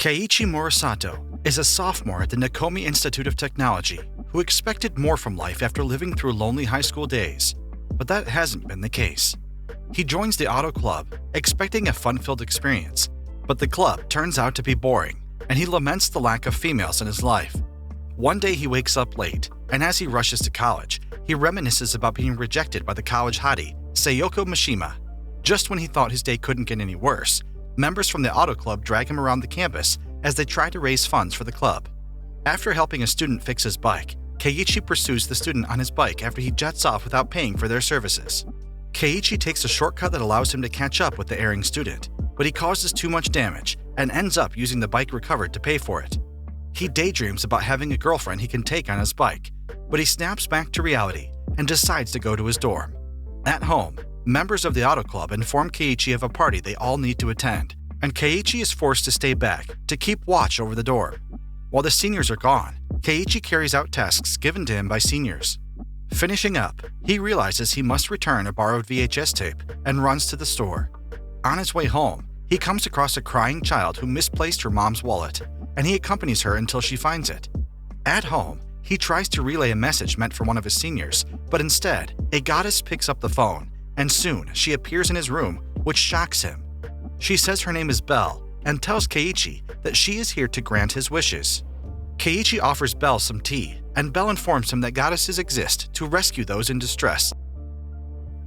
Keiichi Murasato is a sophomore at the Nakomi Institute of Technology who expected more from life after living through lonely high school days, but that hasn't been the case. He joins the auto club, expecting a fun-filled experience, but the club turns out to be boring, and he laments the lack of females in his life. One day he wakes up late, and as he rushes to college, he reminisces about being rejected by the college hottie, Sayoko Mishima. Just when he thought his day couldn't get any worse, members from the auto club drag him around the campus as they try to raise funds for the club. After helping a student fix his bike, Keiichi pursues the student on his bike after he jets off without paying for their services. Keiichi takes a shortcut that allows him to catch up with the erring student, but he causes too much damage and ends up using the bike recovered to pay for it. He daydreams about having a girlfriend he can take on his bike, but he snaps back to reality and decides to go to his dorm. At home, members of the auto club inform Keiichi of a party they all need to attend, and Keiichi is forced to stay back to keep watch over the dorm. While the seniors are gone, Keiichi carries out tasks given to him by seniors. Finishing up, he realizes he must return a borrowed VHS tape and runs to the store. On his way home, he comes across a crying child who misplaced her mom's wallet, and he accompanies her until she finds it. At home, he tries to relay a message meant for one of his seniors, but instead, a goddess picks up the phone, and soon she appears in his room, which shocks him. She says her name is Belle and tells Keiichi that she is here to grant his wishes. Keiichi offers Belle some tea, and Belle informs him that goddesses exist to rescue those in distress.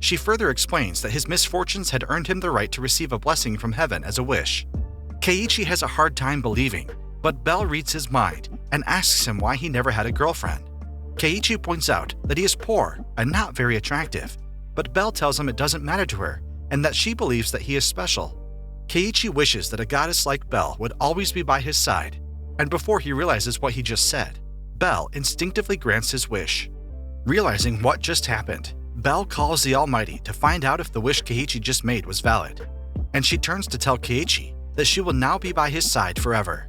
She further explains that his misfortunes had earned him the right to receive a blessing from heaven as a wish. Keiichi has a hard time believing, but Belle reads his mind and asks him why he never had a girlfriend. Keiichi points out that he is poor and not very attractive, but Belle tells him it doesn't matter to her and that she believes that he is special. Keiichi wishes that a goddess like Belle would always be by his side, and before he realizes what he just said, Belle instinctively grants his wish. Realizing what just happened, Belle calls the Almighty to find out if the wish Keiichi just made was valid, and she turns to tell Keiichi that she will now be by his side forever.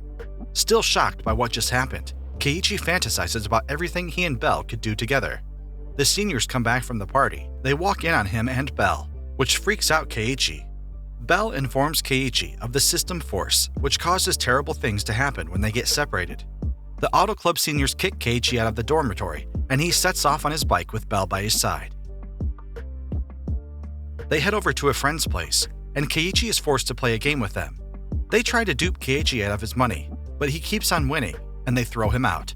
Still shocked by what just happened, Keiichi fantasizes about everything he and Belle could do together. The seniors come back from the party. They walk in on him and Belle, which freaks out Keiichi. Belle informs Keiichi of the system force, which causes terrible things to happen when they get separated. The auto club seniors kick Keiichi out of the dormitory, and he sets off on his bike with Belle by his side. They head over to a friend's place, and Keiichi is forced to play a game with them. They try to dupe Keiichi out of his money, but he keeps on winning, and they throw him out.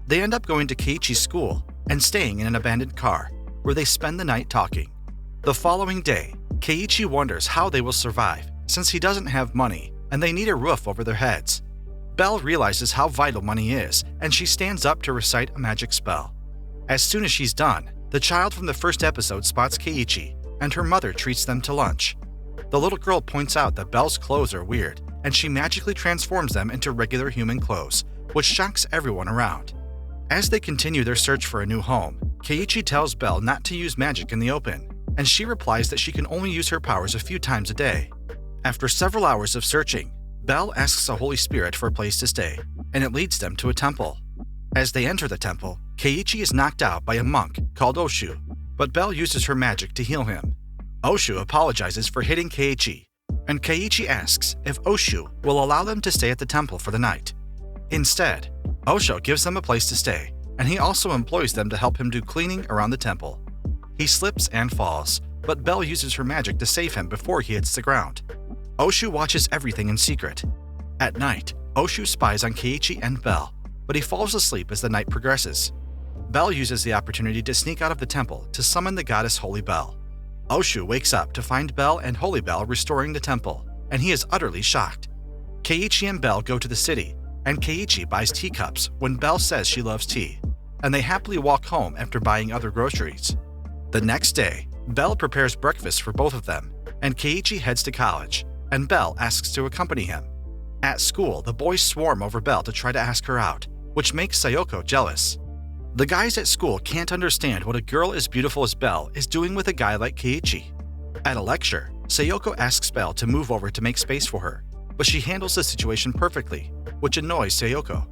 They end up going to Keiichi's school and staying in an abandoned car, where they spend the night talking. The following day, Keiichi wonders how they will survive since he doesn't have money and they need a roof over their heads. Belle realizes how vital money is, and she stands up to recite a magic spell. As soon as she's done, the child from the first episode spots Keiichi, and her mother treats them to lunch. The little girl points out that Belle's clothes are weird, and she magically transforms them into regular human clothes, which shocks everyone around. As they continue their search for a new home, Keiichi tells Belle not to use magic in the open, and she replies that she can only use her powers a few times a day. After several hours of searching, Belle asks the Holy Spirit for a place to stay, and it leads them to a temple. As they enter the temple, Keiichi is knocked out by a monk called Oshu, but Belle uses her magic to heal him. Oshu apologizes for hitting Keiichi, and Keiichi asks if Oshu will allow them to stay at the temple for the night. Instead, Oshu gives them a place to stay, and he also employs them to help him do cleaning around the temple. He slips and falls, but Belle uses her magic to save him before he hits the ground. Oshu watches everything in secret. At night, Oshu spies on Keiichi and Belle, but he falls asleep as the night progresses. Belle uses the opportunity to sneak out of the temple to summon the goddess Holy Belle. Oshu wakes up to find Belle and Holy Belle restoring the temple, and he is utterly shocked. Keiichi and Belle go to the city, and Keiichi buys teacups when Belle says she loves tea, and they happily walk home after buying other groceries. The next day, Belle prepares breakfast for both of them, and Keiichi heads to college, and Belle asks to accompany him. At school, the boys swarm over Belle to try to ask her out, which makes Sayoko jealous. The guys at school can't understand what a girl as beautiful as Belle is doing with a guy like Keiichi. At a lecture, Sayoko asks Belle to move over to make space for her, but she handles the situation perfectly, which annoys Sayoko.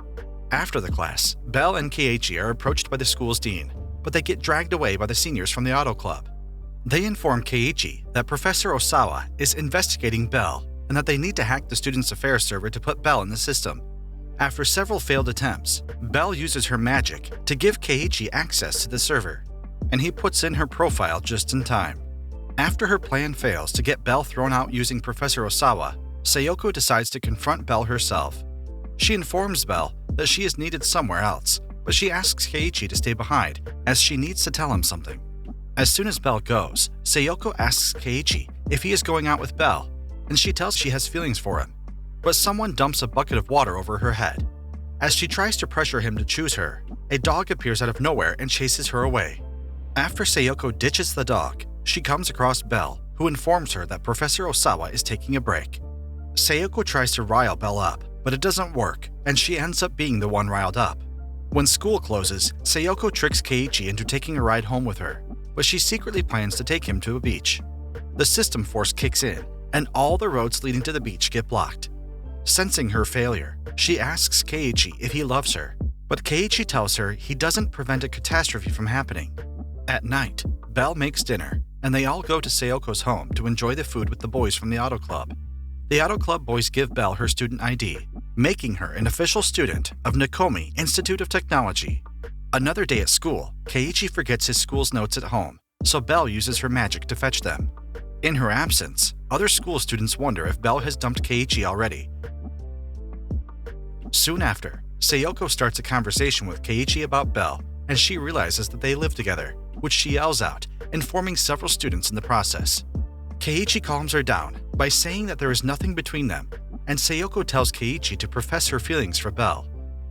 After the class, Belle and Keiichi are approached by the school's dean, but they get dragged away by the seniors from the auto club. They inform Keiichi that Professor Osawa is investigating Belle and that they need to hack the Students' Affairs server to put Belle in the system. After several failed attempts, Belle uses her magic to give Keiichi access to the server, and he puts in her profile just in time. After her plan fails to get Belle thrown out using Professor Osawa, Sayoko decides to confront Belle herself. She informs Belle that she is needed somewhere else, but she asks Keiichi to stay behind as she needs to tell him something. As soon as Belle goes, Sayoko asks Keiichi if he is going out with Belle, and she tells she has feelings for him. But someone dumps a bucket of water over her head. As she tries to pressure him to choose her, a dog appears out of nowhere and chases her away. After Sayoko ditches the dog, she comes across Belle, who informs her that Professor Osawa is taking a break. Sayoko tries to rile Belle up, but it doesn't work, and she ends up being the one riled up. When school closes, Sayoko tricks Keiichi into taking a ride home with her, but she secretly plans to take him to a beach. The system force kicks in, and all the roads leading to the beach get blocked. Sensing her failure, she asks Keiichi if he loves her, but Keiichi tells her he doesn't prevent a catastrophe from happening. At night, Belle makes dinner, and they all go to Sayoko's home to enjoy the food with the boys from the Auto Club. The Auto Club boys give Belle her student ID, making her an official student of Nakomi Institute of Technology. Another day at school, Keiichi forgets his school's notes at home, so Belle uses her magic to fetch them. In her absence, other school students wonder if Belle has dumped Keiichi already. Soon after, Sayoko starts a conversation with Keiichi about Belle, and she realizes that they live together, which she yells out, informing several students in the process. Keiichi calms her down by saying that there is nothing between them, and Sayoko tells Keiichi to profess her feelings for Belle.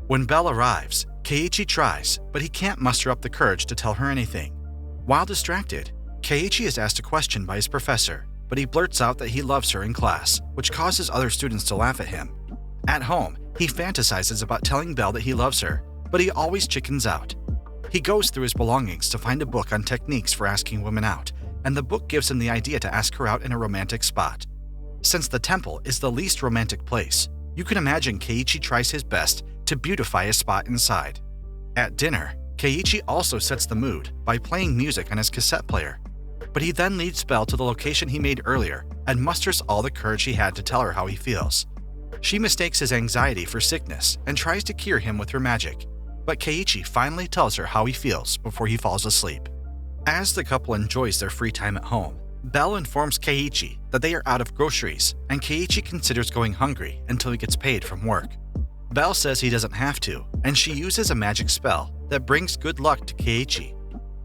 When Belle arrives, Keiichi tries, but he can't muster up the courage to tell her anything. While distracted, Keiichi is asked a question by his professor, but he blurts out that he loves her in class, which causes other students to laugh at him. At home, he fantasizes about telling Belle that he loves her, but he always chickens out. He goes through his belongings to find a book on techniques for asking women out, and the book gives him the idea to ask her out in a romantic spot. Since the temple is the least romantic place, you can imagine Keiichi tries his best to beautify a spot inside. At dinner, Keiichi also sets the mood by playing music on his cassette player, but he then leads Belle to the location he made earlier and musters all the courage he had to tell her how he feels. She mistakes his anxiety for sickness and tries to cure him with her magic, but Keiichi finally tells her how he feels before he falls asleep. As the couple enjoys their free time at home, Belle informs Keiichi that they are out of groceries, and Keiichi considers going hungry until he gets paid from work. Belle says he doesn't have to, and she uses a magic spell that brings good luck to Keiichi.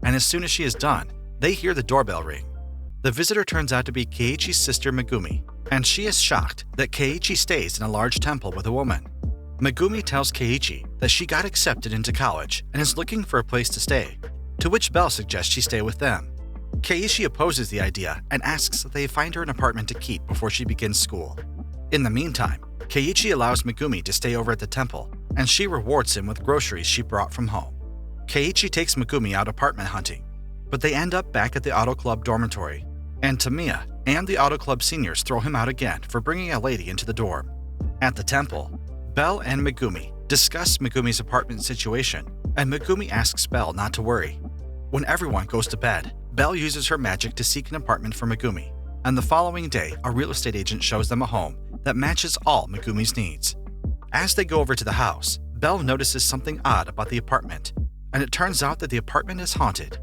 And as soon as she is done, they hear the doorbell ring. The visitor turns out to be Keiichi's sister Megumi, and she is shocked that Keiichi stays in a large temple with a woman. Megumi tells Keiichi that she got accepted into college and is looking for a place to stay, to which Belle suggests she stay with them. Keiichi opposes the idea and asks that they find her an apartment to keep before she begins school. In the meantime, Keiichi allows Megumi to stay over at the temple, and she rewards him with groceries she brought from home. Keiichi takes Megumi out apartment hunting, but they end up back at the Auto Club dormitory, and Tamiya and the Auto Club seniors throw him out again for bringing a lady into the dorm. At the temple, Belle and Megumi discuss Megumi's apartment situation, and Megumi asks Belle not to worry. When everyone goes to bed, Belle uses her magic to seek an apartment for Megumi, and the following day a real estate agent shows them a home that matches all Megumi's needs. As they go over to the house, Belle notices something odd about the apartment, and it turns out that the apartment is haunted.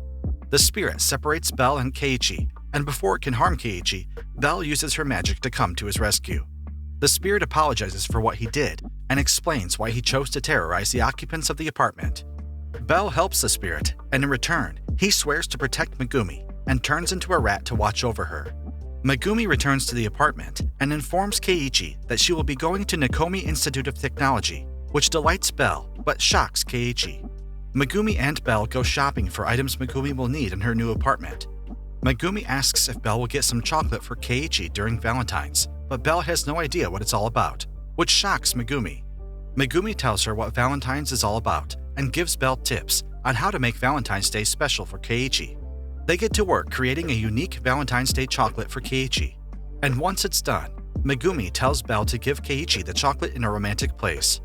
The spirit separates Belle and Keiichi, and before it can harm Keiichi, Belle uses her magic to come to his rescue. The spirit apologizes for what he did and explains why he chose to terrorize the occupants of the apartment. Belle helps the spirit, and in return, he swears to protect Megumi and turns into a rat to watch over her. Megumi returns to the apartment and informs Keiichi that she will be going to Nakomi Institute of Technology, which delights Belle but shocks Keiichi. Megumi and Belle go shopping for items Megumi will need in her new apartment. Megumi asks if Belle will get some chocolate for Keiichi during Valentine's, but Belle has no idea what it's all about, which shocks Megumi. Megumi tells her what Valentine's is all about and gives Belle tips on how to make Valentine's Day special for Keiichi. They get to work creating a unique Valentine's Day chocolate for Keiichi, and once it's done, Megumi tells Belle to give Keiichi the chocolate in a romantic place.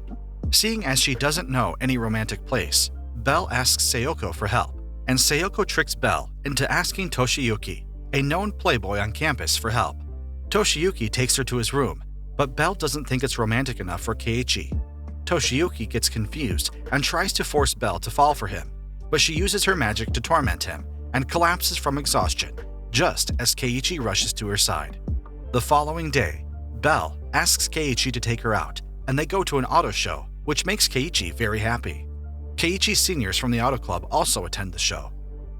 Seeing as she doesn't know any romantic place, Belle asks Sayoko for help, and Sayoko tricks Belle into asking Toshiyuki, a known playboy on campus, for help. Toshiyuki takes her to his room, but Belle doesn't think it's romantic enough for Keiichi. Toshiyuki gets confused and tries to force Belle to fall for him, but she uses her magic to torment him and collapses from exhaustion just as Keiichi rushes to her side. The following day, Belle asks Keiichi to take her out, and they go to an auto show, which makes Keiichi very happy. Keiichi's seniors from the auto club also attend the show.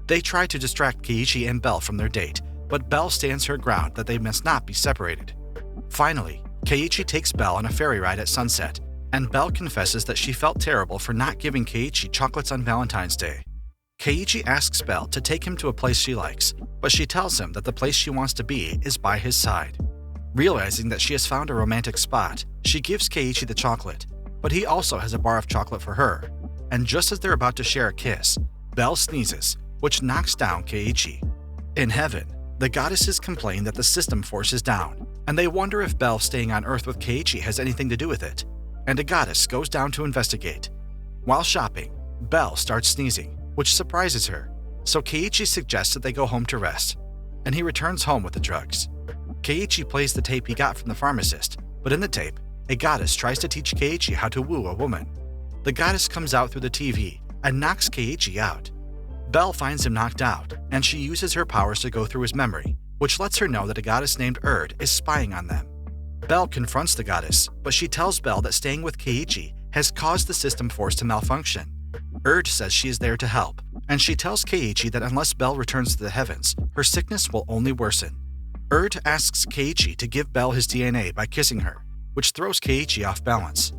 They try to distract Keiichi and Belle from their date, but Belle stands her ground that they must not be separated. Finally, Keiichi takes Belle on a ferry ride at sunset, and Belle confesses that she felt terrible for not giving Keiichi chocolates on Valentine's Day. Keiichi asks Belle to take him to a place she likes, but she tells him that the place she wants to be is by his side. Realizing that she has found a romantic spot, she gives Keiichi the chocolate, but he also has a bar of chocolate for her, and just as they're about to share a kiss, Belle sneezes, which knocks down Keiichi. In heaven, the goddesses complain that the system force is down, and they wonder if Belle staying on Earth with Keiichi has anything to do with it, and a goddess goes down to investigate. While shopping, Belle starts sneezing, which surprises her, so Keiichi suggests that they go home to rest, and he returns home with the drugs. Keiichi plays the tape he got from the pharmacist, but in the tape, a goddess tries to teach Keiichi how to woo a woman. The goddess comes out through the TV and knocks Keiichi out. Belle finds him knocked out, and she uses her powers to go through his memory, which lets her know that a goddess named Erd is spying on them. Belle confronts the goddess, but she tells Belle that staying with Keiichi has caused the system force to malfunction. Erd says she is there to help, and she tells Keiichi that unless Belle returns to the heavens, her sickness will only worsen. Erd asks Keiichi to give Belle his DNA by kissing her, which throws Keiichi off balance.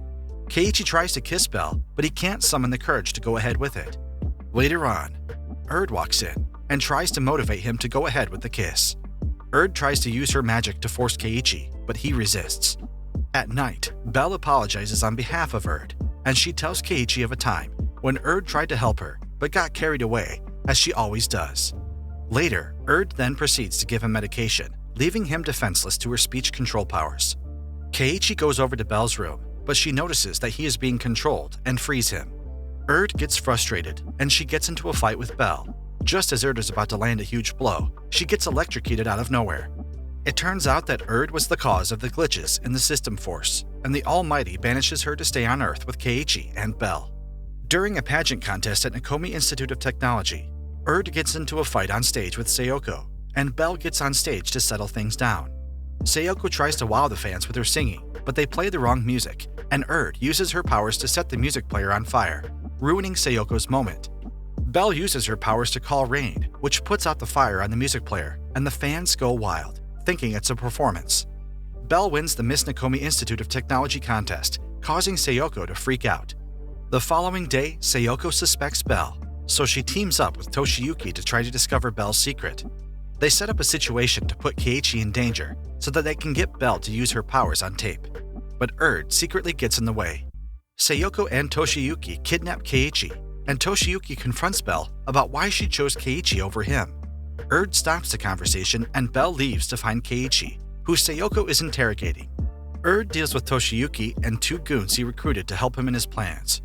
Keiichi tries to kiss Belle, but he can't summon the courage to go ahead with it. Later on, Erd walks in and tries to motivate him to go ahead with the kiss. Erd tries to use her magic to force Keiichi, but he resists. At night, Belle apologizes on behalf of Erd, and she tells Keiichi of a time when Erd tried to help her but got carried away, as she always does. Later, Erd then proceeds to give him medication, leaving him defenseless to her speech control powers. Keiichi goes over to Belle's room, but she notices that he is being controlled and frees him. Erd gets frustrated, and she gets into a fight with Belle. Just as Erd is about to land a huge blow, she gets electrocuted out of nowhere. It turns out that Erd was the cause of the glitches in the system force, and the Almighty banishes her to stay on Earth with Keiichi and Belle. During a pageant contest at Nakomi Institute of Technology, Erd gets into a fight on stage with Sayoko, and Belle gets on stage to settle things down. Sayoko tries to wow the fans with her singing, but they play the wrong music, and Erd uses her powers to set the music player on fire, ruining Sayoko's moment. Belle uses her powers to call rain, which puts out the fire on the music player, and the fans go wild, thinking it's a performance. Belle wins the Miss Nakomi Institute of Technology contest, causing Sayoko to freak out. The following day, Sayoko suspects Belle, so she teams up with Toshiyuki to try to discover Belle's secret. They set up a situation to put Keiichi in danger so that they can get Belle to use her powers on tape. But Erd secretly gets in the way. Sayoko and Toshiyuki kidnap Keiichi, and Toshiyuki confronts Belle about why she chose Keiichi over him. Erd stops the conversation and Belle leaves to find Keiichi, who Sayoko is interrogating. Erd deals with Toshiyuki and two goons he recruited to help him in his plans.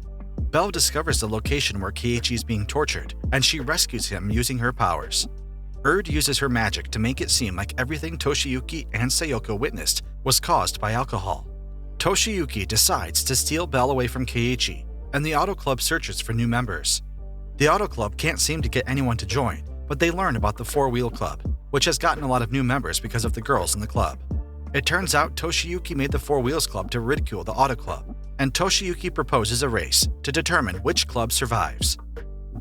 Belle discovers the location where Keiichi is being tortured, and she rescues him using her powers. Erd uses her magic to make it seem like everything Toshiyuki and Sayoko witnessed was caused by alcohol. Toshiyuki decides to steal Belle away from Keiichi, and the Auto Club searches for new members. The Auto Club can't seem to get anyone to join, but they learn about the Four Wheel Club, which has gotten a lot of new members because of the girls in the club. It turns out Toshiyuki made the Four Wheels Club to ridicule the Auto Club, and Toshiyuki proposes a race to determine which club survives.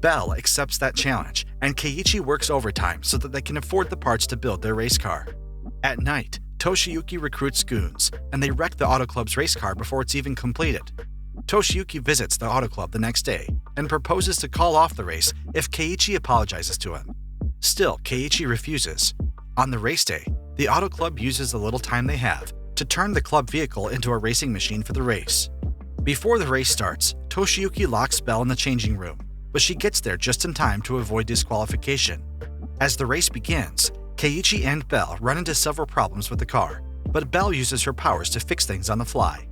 Belle accepts that challenge, and Keiichi works overtime so that they can afford the parts to build their race car. At night, Toshiyuki recruits goons, and they wreck the Auto Club's race car before it's even completed. Toshiyuki visits the Auto Club the next day and proposes to call off the race if Keiichi apologizes to him. Still, Keiichi refuses. On the race day, the Auto Club uses the little time they have to turn the club vehicle into a racing machine for the race. Before the race starts, Toshiyuki locks Belle in the changing room, but she gets there just in time to avoid disqualification. As the race begins, Keiichi and Belle run into several problems with the car, but Belle uses her powers to fix things on the fly.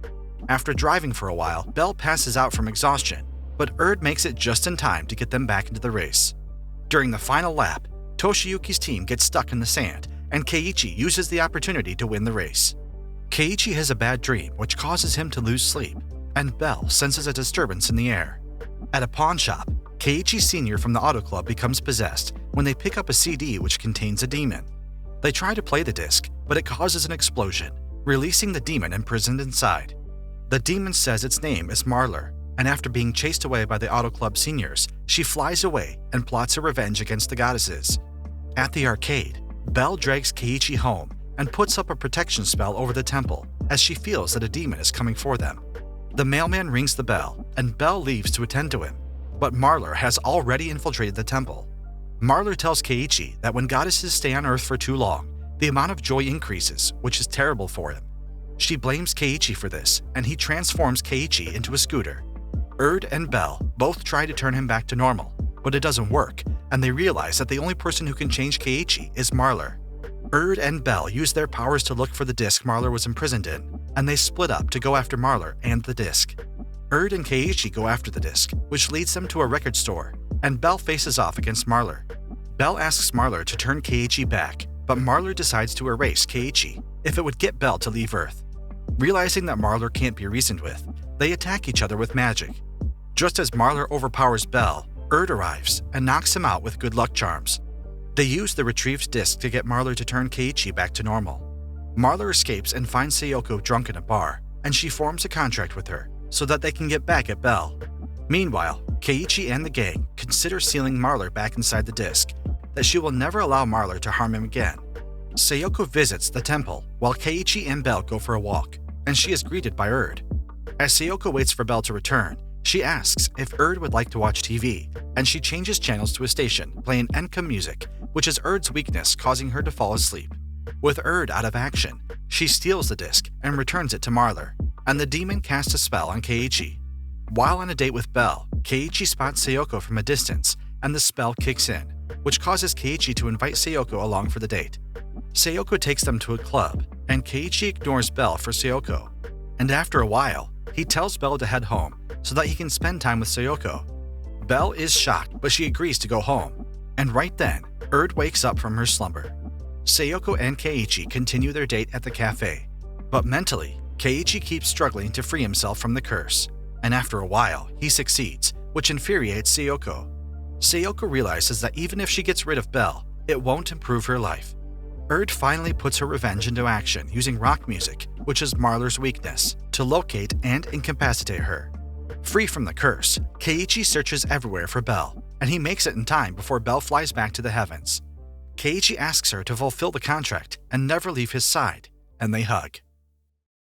After driving for a while, Belle passes out from exhaustion, but Erd makes it just in time to get them back into the race. During the final lap, Toshiyuki's team gets stuck in the sand, and Keiichi uses the opportunity to win the race. Keiichi has a bad dream which causes him to lose sleep, and Belle senses a disturbance in the air. At a pawn shop, Keiichi Sr. from the Auto Club becomes possessed when they pick up a CD which contains a demon. They try to play the disc, but it causes an explosion, releasing the demon imprisoned inside. The demon says its name is Marler, and after being chased away by the Auto Club seniors, she flies away and plots her revenge against the goddesses. At the arcade, Belle drags Keiichi home and puts up a protection spell over the temple as she feels that a demon is coming for them. The mailman rings the bell, and Belle leaves to attend to him, but Marler has already infiltrated the temple. Marler tells Keiichi that when goddesses stay on Earth for too long, the amount of joy increases, which is terrible for him. She blames Keiichi for this, and he transforms Keiichi into a scooter. Erd and Belle both try to turn him back to normal, but it doesn't work, and they realize that the only person who can change Keiichi is Marler. Erd and Belle use their powers to look for the disc Marler was imprisoned in, and they split up to go after Marler and the disc. Erd and Keiichi go after the disc, which leads them to a record store, and Belle faces off against Marler. Belle asks Marler to turn Keiichi back, but Marler decides to erase Keiichi if it would get Belle to leave Earth. Realizing that Marler can't be reasoned with, they attack each other with magic. Just as Marler overpowers Belle, Erd arrives and knocks him out with good luck charms. They use the retrieved disc to get Marler to turn Keiichi back to normal. Marler escapes and finds Sayoko drunk in a bar, and she forms a contract with her so that they can get back at Belle. Meanwhile, Keiichi and the gang consider sealing Marler back inside the disc, that she will never allow Marler to harm him again. Sayoko visits the temple while Keiichi and Belle go for a walk, and she is greeted by Erd. As Sayoko waits for Belle to return, she asks if Erd would like to watch TV, and she changes channels to a station playing Enka music, which is Erd's weakness, causing her to fall asleep. With Erd out of action, she steals the disc and returns it to Marler, and the demon casts a spell on Keiichi. While on a date with Belle, Keiichi spots Sayoko from a distance, and the spell kicks in, which causes Keiichi to invite Sayoko along for the date. Sayoko takes them to a club, and Keiichi ignores Belle for Sayoko. And after a while, he tells Belle to head home so that he can spend time with Sayoko. Belle is shocked, but she agrees to go home. And right then, Erd wakes up from her slumber. Sayoko and Keiichi continue their date at the cafe, but mentally, Keiichi keeps struggling to free himself from the curse, and after a while, he succeeds, which infuriates Sayoko. Sayoko realizes that even if she gets rid of Belle, it won't improve her life. Erd finally puts her revenge into action using rock music, which is Marler's weakness, to locate and incapacitate her. Free from the curse, Keiichi searches everywhere for Belle, and he makes it in time before Belle flies back to the heavens. Keiichi asks her to fulfill the contract and never leave his side, and they hug.